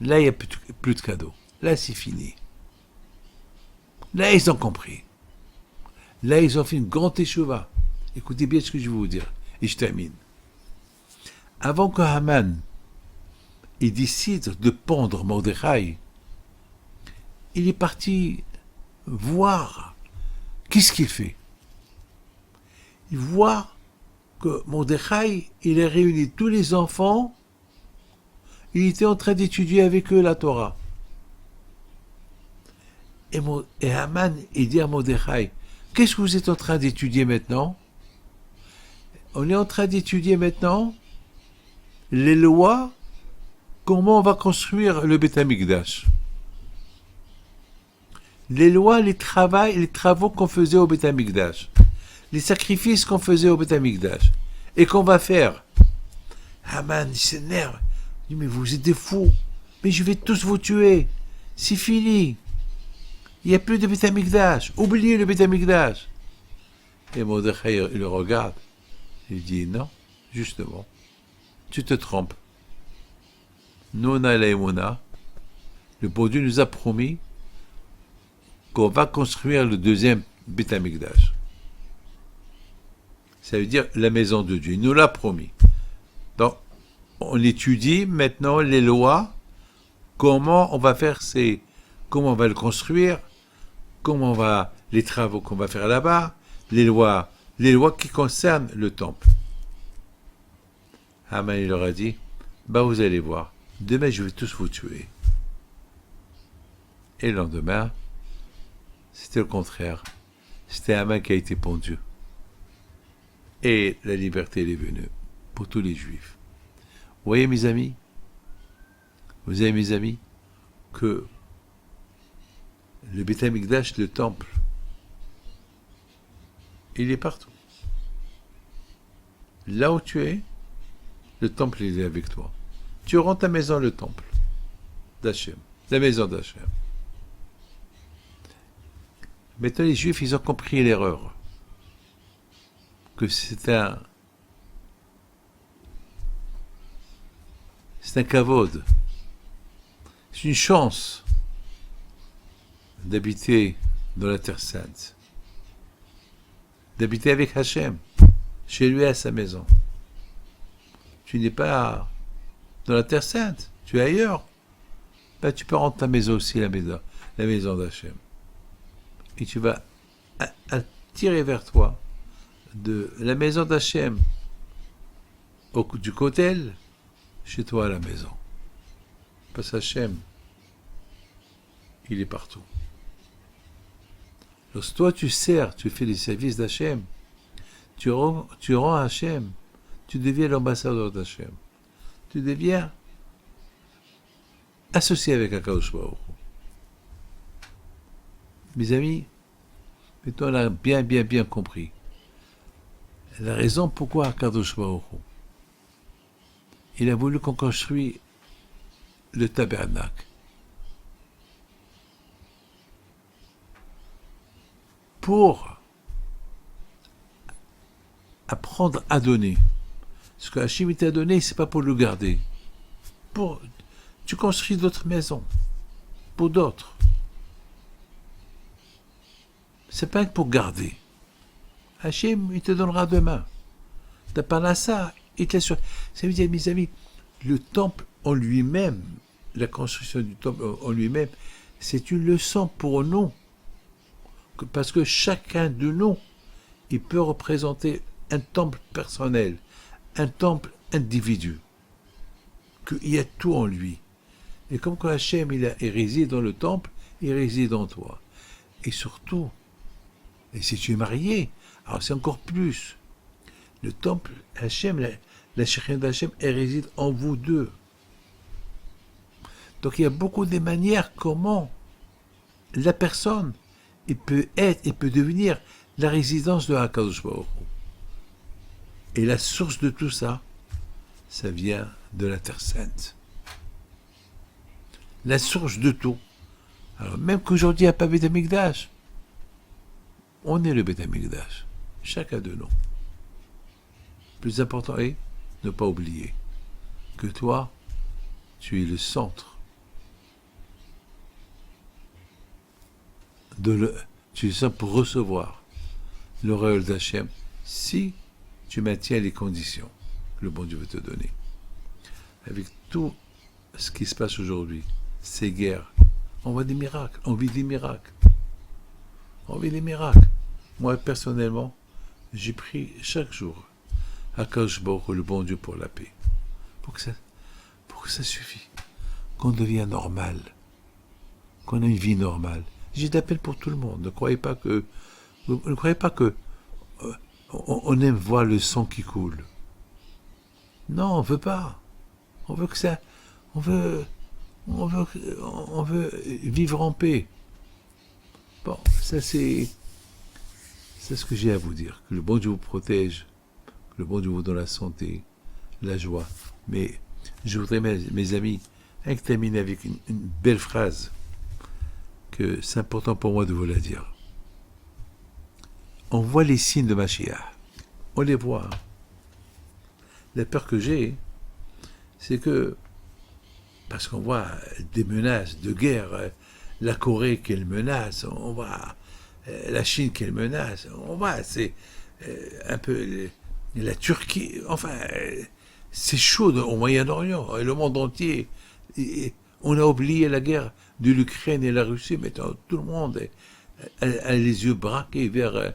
Là il n'y a plus de cadeaux. Là c'est fini. Là ils ont compris. Là ils ont fait une grande teshuva. Écoutez bien ce que je vais vous dire. Et je termine. Avant que Haman il décide de pendre Mordechai, il est parti voir qu'est-ce qu'il fait. Il voit que Mordechai, il a réuni tous les enfants, il était en train d'étudier avec eux la Torah. Et Haman, il dit à Mordechai, qu'est-ce que vous êtes en train d'étudier maintenant? On est en train d'étudier maintenant les lois, comment on va construire le Beth Amikdash. Les lois, les travaux qu'on faisait au Beth Amikdash. Les sacrifices qu'on faisait au Beth Amikdash. Et qu'on va faire. Haman, il s'énerve. Il dit, mais vous êtes des fous. Mais je vais tous vous tuer. C'est fini. Il n'y a plus de Beth Amikdash. Oubliez le Beth Amikdash. Et Mordechai, il le regarde. Il dit, non, justement, tu te trompes. Nous, on a la Emouna. Le bon Dieu nous a promis qu'on va construire le deuxième Beth Amikdash. Ça veut dire la maison de Dieu. Il nous l'a promis. Donc, on étudie maintenant les lois, comment on va faire comment on va le construire, comment on va, les travaux qu'on va faire là-bas, les lois qui concernent le temple. Haman, il leur a dit, vous allez voir, demain je vais tous vous tuer. Et le lendemain, c'était le contraire. C'était Haman qui a été pendu. Et la liberté elle est venue pour tous les Juifs. Vous voyez mes amis, que le Beth Amikdash, le temple, il est partout. Là où tu es, le temple il est avec toi. Tu rends ta maison le temple d'Hachem, la maison d'Hachem. Maintenant les Juifs, ils ont compris l'erreur. Que c'est un kavod. C'est une chance d'habiter dans la Terre Sainte. D'habiter avec Hachem, chez lui à sa maison. Tu n'es pas dans la Terre Sainte, tu es ailleurs. Tu peux rendre ta maison aussi, la maison d'Hachem. Et tu vas attirer vers toi de la maison d'Hachem du Kotel, chez toi à la maison. Parce qu'Hachem, il est partout. Lorsque toi tu sers, tu fais les services d'Hachem, tu rends Hachem, tu deviens l'ambassadeur d'Hachem. Tu deviens associé avec Akadosh Baruch Hu. Mes amis, maintenant on a bien compris la raison pourquoi Akadosh Baruch Hu, il a voulu qu'on construise le tabernacle. Pour apprendre à donner. Ce que Hachem t'a donné, c'est pas pour le garder. Tu construis d'autres maisons. Pour d'autres. C'est pas pour garder. Hachem, il te donnera demain. Ta parnassa, Il t'assure. Ça veut dire, mes amis, le temple en lui-même, la construction du temple en lui-même, c'est une leçon pour nous. Parce que chacun de nous, il peut représenter un temple personnel, un temple individu. Qu'il y a tout en lui. Et comme quand Hachem il réside dans le temple, il réside en toi. Et surtout, et si tu es marié, alors c'est encore plus. Le temple, Hachem, la Shekhinah d'Hachem, elle réside en vous deux. Donc il y a beaucoup de manières comment la personne, il peut être, il peut devenir la résidence de HaKadosh Baruch Hu. Et la source de tout ça, ça vient de la Terre Sainte. La source de tout. Alors même qu'aujourd'hui il n'y a pas Beth Amikdash, on est le Beth Amikdash, chacun de nous. Le plus important est ne pas oublier que toi, tu es le centre. Tu es ça pour recevoir le royaume d'Hachem si tu maintiens les conditions que le bon Dieu veut te donner. Avec tout ce qui se passe aujourd'hui, ces guerres, on voit des miracles, on vit des miracles. On vit des miracles. Moi, personnellement, j'ai pris chaque jour à Kadosh Baruch Hu, le bon Dieu, pour la paix. Pour que ça suffise. Qu'on devienne normal. Qu'on ait une vie normale. J'ai d'appel pour tout le monde. Ne croyez pas que on aime voir le sang qui coule. Non, on veut pas. On veut que ça. On veut vivre en paix. Bon, ça c'est ce que j'ai à vous dire. Que le bon Dieu vous protège, que le bon Dieu vous donne la santé, la joie. Mais je voudrais, mes amis, terminer avec une belle phrase que c'est important pour moi de vous la dire. On voit les signes de Mashiach. On les voit. La peur que j'ai, c'est que parce qu'on voit des menaces de guerre, la Corée qu'elle menace, on voit la Chine qu'elle menace, on voit c'est un peu la Turquie, enfin c'est chaud au Moyen-Orient et le monde entier. Et on a oublié la guerre de l'Ukraine et la Russie, mais tout le monde a les yeux braqués vers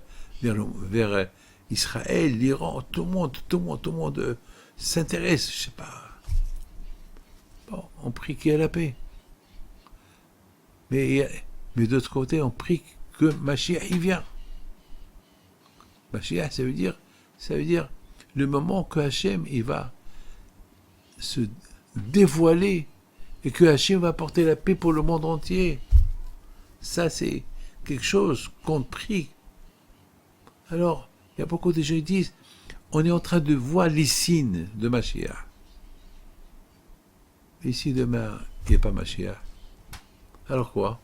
Israël, l'Iran, tout le monde s'intéresse, je sais pas. Bon, on prie qu'il y ait la paix. Mais d'autre côté, on prie que Mashiach il vient. Mashiach, ça veut dire le moment que Hachem il va se dévoiler et que Hachem va porter la paix pour le monde entier. Ça, c'est quelque chose qu'on prie. Alors, il y a beaucoup de gens qui disent, on est en train de voir les signes de Mashiach. Et si demain, il n'y a pas Mashiach, alors quoi?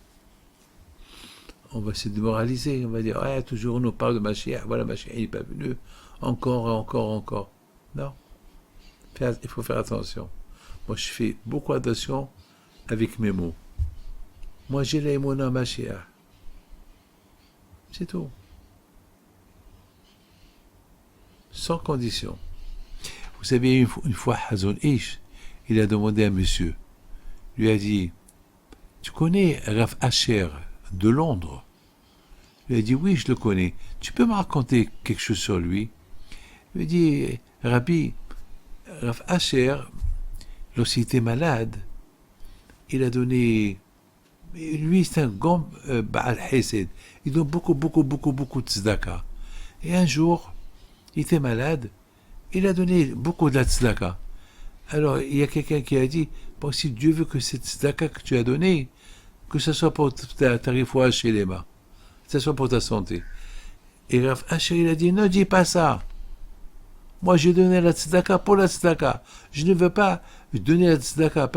On va se démoraliser, on va dire, ouais, toujours on nous parle de Mashiach, voilà, Mashiach, il n'est pas venu, encore. Non, il faut faire attention. Moi, je fais beaucoup attention avec mes mots. Moi, j'ai l'aïmona Mashiach. C'est tout. Sans condition. Vous savez, une fois, Hazon Ish, il a demandé à monsieur, lui a dit, tu connais Rav Asher de Londres? Il a dit, oui, je le connais. Tu peux me raconter quelque chose sur lui? Il a dit, Rabbi, Rav Asher, lorsqu'il était malade, il a donné, lui c'est un grand Baal Hesed, il donne beaucoup de tzedaka. Et un jour, il était malade, il a donné beaucoup de la tzedaka. Alors, il y a quelqu'un qui a dit, bon, si Dieu veut que cette tzedaka que tu as donnée, que ce soit pour ta refoua chez les mains, que ce soit pour ta santé. Et Rav Asher, il a dit, ne dis pas ça. Moi, j'ai donné la tzedaka pour la tzedaka. Je ne veux pas donner la tzedaka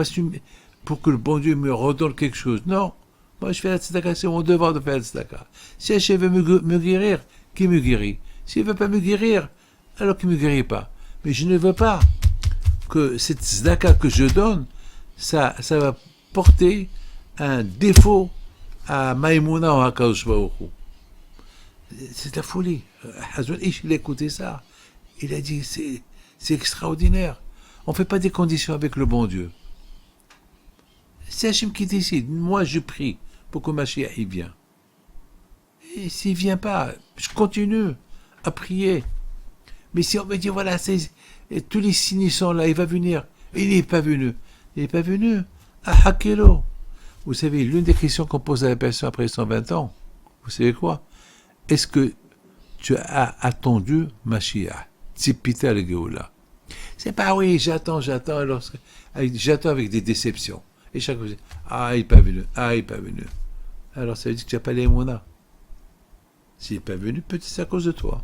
pour que le bon Dieu me redonne quelque chose. Non. Moi, je fais la tzedaka, c'est mon devoir de faire la tzedaka. Si Hachem veut me guérir, qu'il me guérit. S'il ne veut pas me guérir, alors qu'il ne me guérit pas. Mais je ne veux pas que cette tzedaka que je donne, ça va porter un défaut à Maïmouna ou à Kadosh Baruch Hu. C'est la folie. Hazon Ish, il a écouté ça. Il a dit, C'est extraordinaire. On ne fait pas des conditions avec le bon Dieu. C'est Hachem qui décide. Moi, je prie pour que Mashiach y vienne. Et s'il ne vient pas, je continue à prier. Mais si on me dit, voilà, tous les signes sont là, il va venir. Il n'est pas venu. Il n'est pas venu. À Hakelo. Vous savez, l'une des questions qu'on pose à la personne après 120 ans, vous savez quoi? Est-ce que tu as attendu Mashiach? Tzipita le Géoula. C'est pas oui, j'attends, alors j'attends avec des déceptions. Et chaque fois, il n'est pas venu, il n'est pas venu. Alors ça veut dire que tu n'as pas les Mouna. S'il n'est pas venu, peut-être c'est à cause de toi.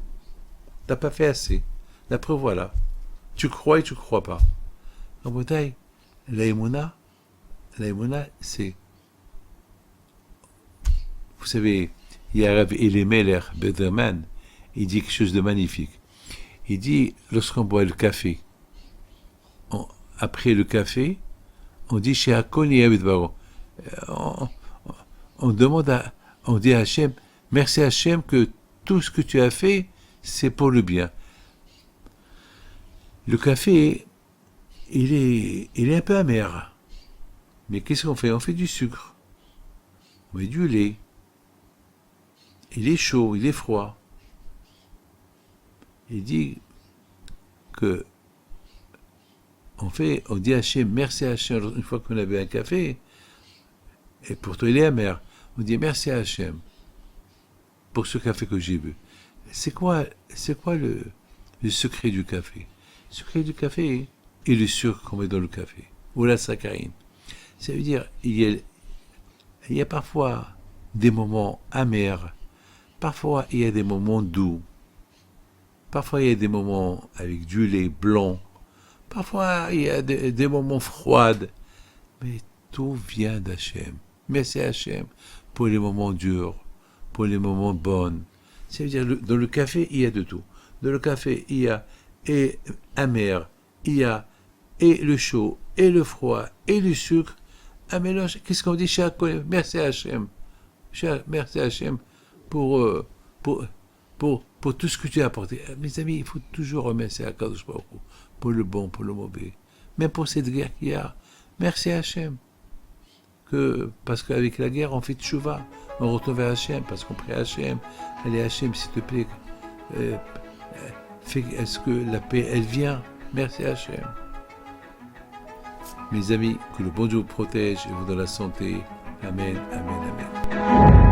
Tu n'as pas fait assez. La preuve, voilà. Tu crois et tu ne crois pas. En bataille, l'aïmouna, c'est... Vous savez, il y a Rav Elimelech Bederman, il dit quelque chose de magnifique. Il dit, lorsqu'on boit le café, après le café, on dit chez Hakoni Abidbaro. On demande on dit à Hachem, merci Hachem que tout ce que tu as fait, c'est pour le bien. Le café, il est un peu amer. Mais qu'est-ce qu'on fait? On fait du sucre. On met du lait. Il est chaud, il est froid. Il dit que on dit à Hachem, merci à Hachem, une fois qu'on avait un café, et pourtant il est amer. On dit merci à Hachem pour ce café que j'ai bu. C'est quoi le secret du café? Le secret du café est le sucre qu'on met dans le café, ou la saccharine. Ça veut dire, il y a parfois des moments amers, parfois il y a des moments doux, parfois il y a des moments avec du lait blanc, parfois il y a des moments froids, mais tout vient d'Hachem. Merci Hachem pour les moments durs, pour les moments bons. Ça veut dire, dans le café, il y a de tout. Dans le café, il y a et amer, il y a et le chaud, et le froid, et le sucre. Un mélange. Qu'est-ce qu'on dit? Merci Hachem. Merci Hachem pour tout ce que tu as apporté. Mes amis, il faut toujours remercier Akadosh Baruch Hu pour le bon, pour le mauvais. Même pour cette guerre qu'il y a. Merci Hachem. Parce qu'avec la guerre, on fait tchouva. On retourne vers Hachem, parce qu'on prie à Hachem. Allez Hachem, s'il te plaît, est-ce que la paix, elle vient? Merci Hachem. Mes amis, que le bon Dieu vous protège et vous donne la santé. Amen, amen, amen.